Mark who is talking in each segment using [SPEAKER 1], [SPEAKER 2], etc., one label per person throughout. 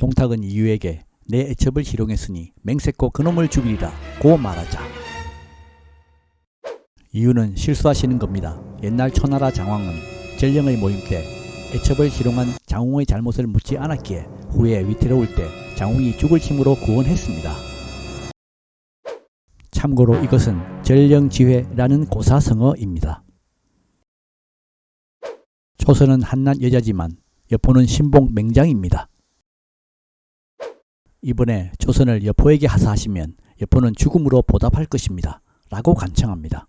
[SPEAKER 1] 동탁은 이유에게 내 애첩을 희롱했으니 맹세코 그놈을 죽이리라 고 말하자. 이유는 실수하시는 겁니다. 옛날 초나라 장왕은 전령의 모임 때 애첩을 희롱한 장웅의 잘못을 묻지 않았기에 후에 위태로울 때 장웅이 죽을 힘으로 구원했습니다. 참고로 이것은 전령지회라는 고사성어입니다. 초선은 한낱 여자지만 여포는 신봉 맹장입니다. 이번에 초선을 여포에게 하사하시면 여포는 죽음으로 보답할 것입니다. 라고 간청합니다.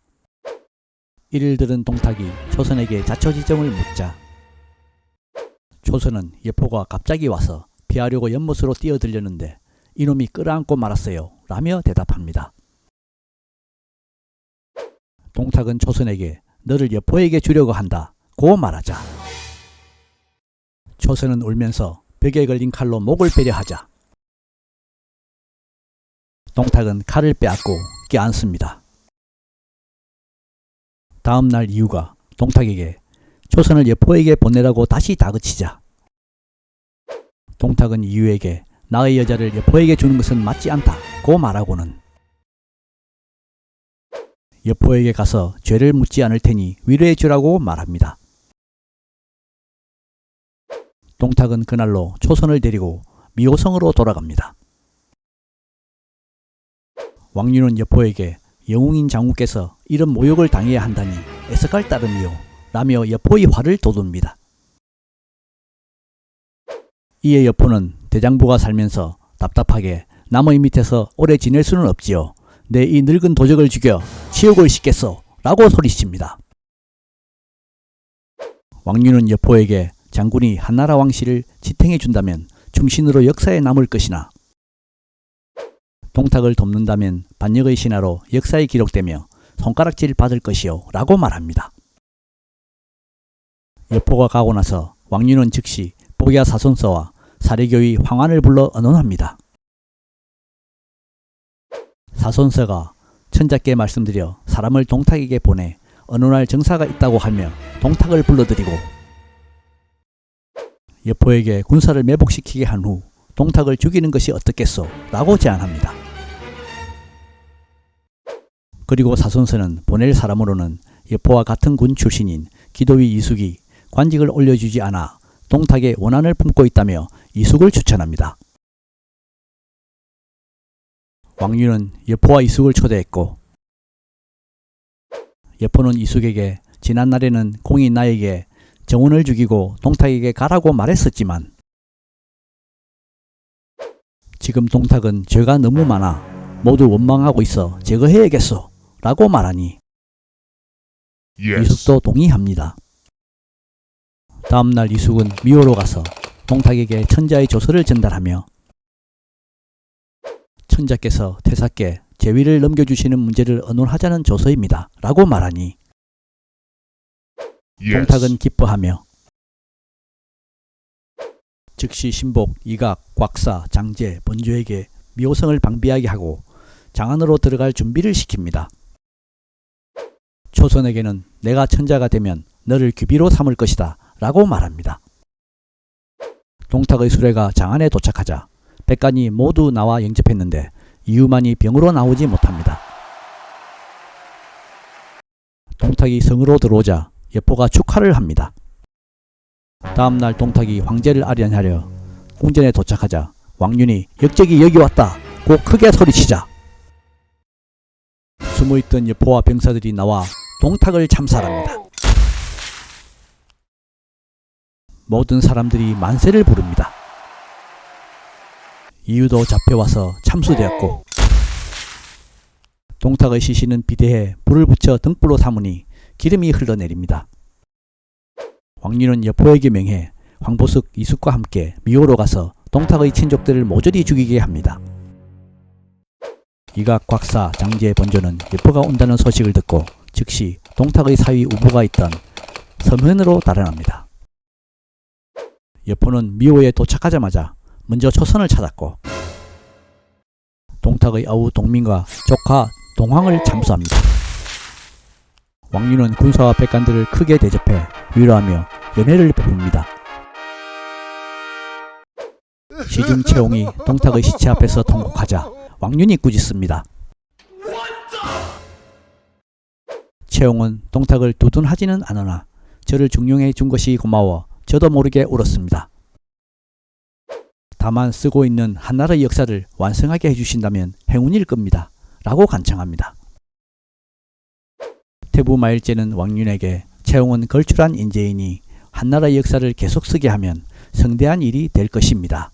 [SPEAKER 1] 이를 들은 동탁이 초선에게 자초지종을 묻자 초선은 여포가 갑자기 와서 피하려고 연못으로 뛰어들렸는데 이놈이 끌어안고 말았어요 라며 대답합니다. 동탁은 초선에게 너를 여포에게 주려고 한다 고 말하자 초선은 울면서 벽에 걸린 칼로 목을 베려 하자 동탁은 칼을 빼앗고 껴안습니다. 다음날 이유가 동탁에게 초선을 여포에게 보내라고 다시 다그치자 동탁은 이유에게 나의 여자를 여포에게 주는 것은 맞지 않다 고 말하고는 여포에게 가서 죄를 묻지 않을 테니 위로해 주라고 말합니다. 동탁은 그날로 초선을 데리고 미호성으로 돌아갑니다. 왕윤은 여포에게 영웅인 장우께서 이런 모욕을 당해야 한다니 애석할 따름이요 라며 여포의 화를 돋웁니다. 이에 여포는 대장부가 살면서 답답하게 남의 밑에서 오래 지낼 수는 없지요. 내 이 늙은 도적을 죽여 치욕을 씻겠소 라고 소리칩니다. 왕윤은 여포에게 장군이 한나라 왕실을 지탱해 준다면 충신으로 역사에 남을 것이나 동탁을 돕는다면 반역의 신하로 역사에 기록되며 손가락질 받을 것이요 라고 말합니다. 여포가 가고 나서 왕윤은 즉시 복야 사손서와 사례교의 황환을 불러 언론합니다. 사손서가 천자께 말씀드려 사람을 동탁에게 보내 언론할 정사가 있다고 하며 동탁을 불러들이고 여포에게 군사를 매복시키게 한 후 동탁을 죽이는 것이 어떻겠소 라고 제안합니다. 그리고 사손서는 보낼 사람으로는 여포와 같은 군 출신인 기도위 이숙이 관직을 올려주지 않아 동탁의 원한을 품고 있다며 이숙을 추천합니다. 왕윤은 여포와 이숙을 초대했고 여포는 이숙에게 지난날에는 공이 나에게 정원을 죽이고 동탁에게 가라고 말했었지만 지금 동탁은 죄가 너무 많아 모두 원망하고 있어 제거해야겠소 라고 말하니 이숙도 동의합니다. 다음날 이숙은 미호로 가서 동탁에게 천자의 조서를 전달하며 천자께서 태사께 제위를 넘겨주시는 문제를 의논하자는 조서입니다 라고 말하니 동탁은 기뻐하며 즉시 신복, 이각, 곽사, 장제, 번조에게 미호성을 방비하게 하고 장안으로 들어갈 준비를 시킵니다. 초선에게는 내가 천자가 되면 너를 귀비로 삼을 것이다 라고 말합니다. 동탁의 수레가 장안에 도착하자 백관이 모두 나와 영접했는데 이유만이 병으로 나오지 못합니다. 동탁이 성으로 들어오자 여포가 축하를 합니다. 다음날 동탁이 황제를 아련하려 궁전에 도착하자 왕윤이 역적이 여기 왔다 고 크게 소리치자 숨어있던 여포와 병사들이 나와 동탁을 참살합니다. 모든 사람들이 만세를 부릅니다. 이유도 잡혀와서 참수되었고 동탁의 시신은 비대에 불을 붙여 등불로 삼으니 기름이 흘러내립니다. 왕윤은 여포에게 명해 황보숙, 이숙과 함께 미호로 가서 동탁의 친족들을 모조리 죽이게 합니다. 이각, 곽사, 장제, 번조는 여포가 온다는 소식을 듣고 즉시 동탁의 사위 우보가 있던 섬현으로 달아납니다. 여포는 미호에 도착하자마자 먼저 초선을 찾았고 동탁의 아우 동민과 조카 동황을 참수합니다. 왕윤은 군사와 백관들을 크게 대접해 위로하며 연회를 베풉니다. 지중 채용이 동탁의 시체 앞에서 통곡하자 왕윤이 꾸짖습니다. 채용은 동탁을 두둔하지는 않으나 저를 중용해 준 것이 고마워 저도 모르게 울었습니다. 다만 쓰고 있는 한나라의 역사를 완성하게 해주신다면 행운일 겁니다. 라고 간청합니다. 태부마일제는 왕윤에게 채용은 걸출한 인재이니 한나라의 역사를 계속 쓰게 하면 성대한 일이 될 것입니다.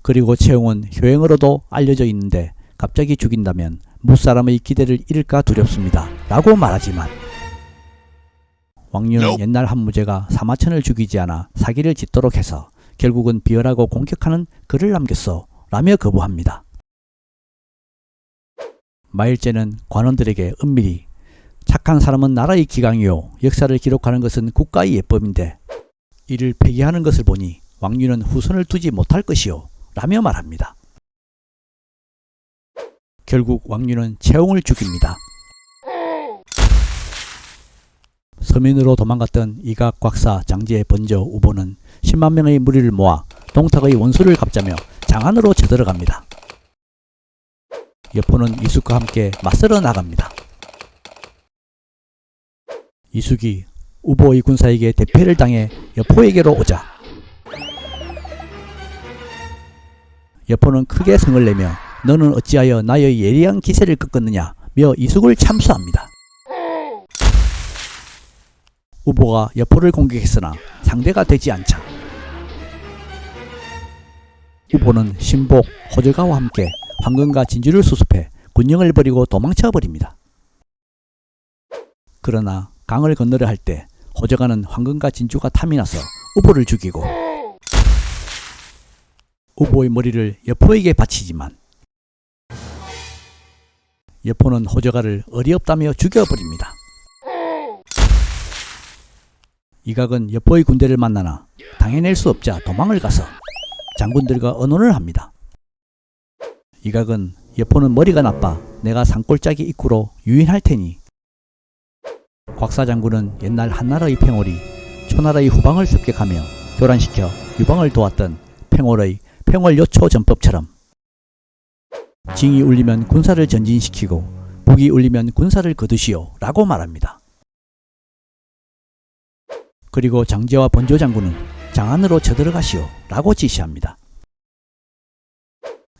[SPEAKER 1] 그리고 채용은 효행으로도 알려져 있는데 갑자기 죽인다면 무사람의 기대를 잃을까 두렵습니다. 라고 말하지만 왕윤은 옛날 한무제가 사마천을 죽이지 않아 사기를 짓도록 해서 결국은 비열하고 공격하는 글을 남겼어 라며 거부합니다. 마일제는 관원들에게 은밀히 착한 사람은 나라의 기강이요 역사를 기록하는 것은 국가의 예법인데 이를 폐기하는 것을 보니 왕윤은 후손을 두지 못할 것이요 라며 말합니다. 결국 왕윤은 채용을 죽입니다. 서민으로 도망갔던 이각, 곽사, 장제, 번저, 우보는 10만 명의 무리를 모아 동탁의 원수를 갚자며 장안으로 쳐들어갑니다. 여포는 이숙과 함께 맞서러 나갑니다. 이숙이 우보의 군사에게 대패를 당해 여포에게로 오자 여포는 크게 성을 내며 너는 어찌하여 나의 예리한 기세를 꺾었느냐며 이숙을 참수합니다. 우보가 여포를 공격했으나 상대가 되지 않자 우보는 신복, 호적가와 함께 황금과 진주를 수습해 군영을 버리고 도망쳐 버립니다. 그러나 강을 건너려 할 때 호적가는 황금과 진주가 탐이 나서 우보를 죽이고 우보의 머리를 여포에게 바치지만 여포는 호적가를 어리없다며 죽여버립니다. 이각은 여포의 군대를 만나나 당해낼 수 없자 도망을 가서 장군들과 언혼을 합니다. 이각은 여포는 머리가 나빠 내가 산골짜기 입구로 유인할 테니 곽사 장군은 옛날 한나라의 팽월이 초나라의 후방을 습격하며 교란시켜 유방을 도왔던 팽월의 팽월요초 전법처럼 징이 울리면 군사를 전진시키고 북이 울리면 군사를 거두시오 라고 말합니다. 그리고 장제와 번조 장군은 장안으로 쳐들어가시오 라고 지시합니다.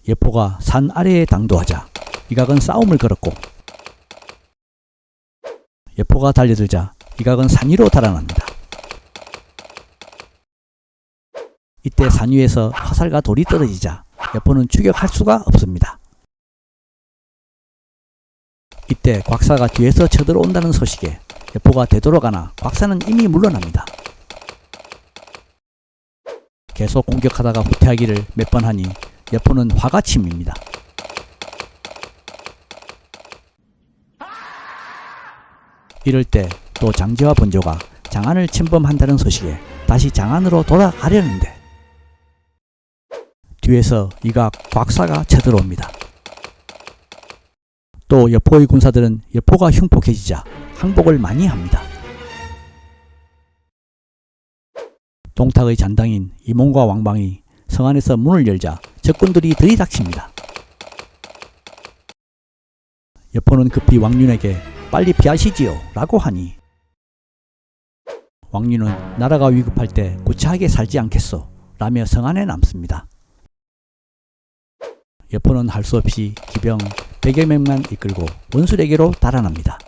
[SPEAKER 1] 여포가 산 아래에 당도하자 이각은 싸움을 걸었고 여포가 달려들자 이각은 산 위로 달아납니다. 이때 산 위에서 화살과 돌이 떨어지자 여포는 추격할 수가 없습니다. 이때 곽사가 뒤에서 쳐들어온다는 소식에 여포가 되돌아가나 곽사는 이미 물러납니다. 계속 공격하다가 후퇴하기를 몇 번 하니 여포는 화가 치밉니다. 이럴 때 또 장제와 번조가 장안을 침범한다는 소식에 다시 장안으로 돌아가려는데 뒤에서 이각 곽사가 쳐들어옵니다. 또 여포의 군사들은 여포가 흉폭해지자 항복을 많이 합니다. 동탁의 잔당인 이몽과 왕방이 성 안에서 문을 열자 적군들이 들이닥칩니다. 여포는 급히 왕윤에게 빨리 피하시지요 라고 하니 왕윤은 나라가 위급할 때 구차하게 살지 않겠소 라며 성 안에 남습니다. 여포는 할 수 없이 기병 100여 명만 이끌고 원술에게로 달아납니다.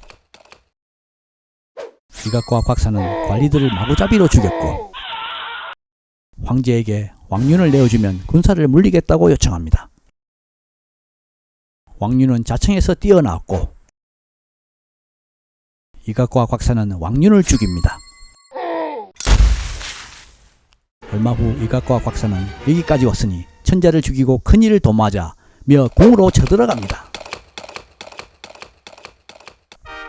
[SPEAKER 1] 이각과 곽사는 관리들을 마구잡이로 죽였고 황제에게 왕윤을 내어주면 군사를 물리겠다고 요청합니다. 왕윤은 자청에서 뛰어나왔고 이각과 곽사는 왕윤을 죽입니다. 얼마 후 이각과 곽사는 여기까지 왔으니 천자를 죽이고 큰일을 도모하자며 궁으로 쳐들어갑니다.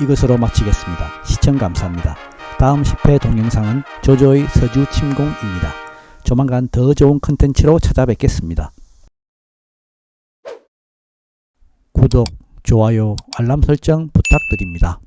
[SPEAKER 1] 이것으로 마치겠습니다. 시청 감사합니다. 다음 10회 동영상은 조조의 서주 침공입니다. 조만간 더 좋은 컨텐츠로 찾아뵙겠습니다. 구독, 좋아요, 알람 설정 부탁드립니다.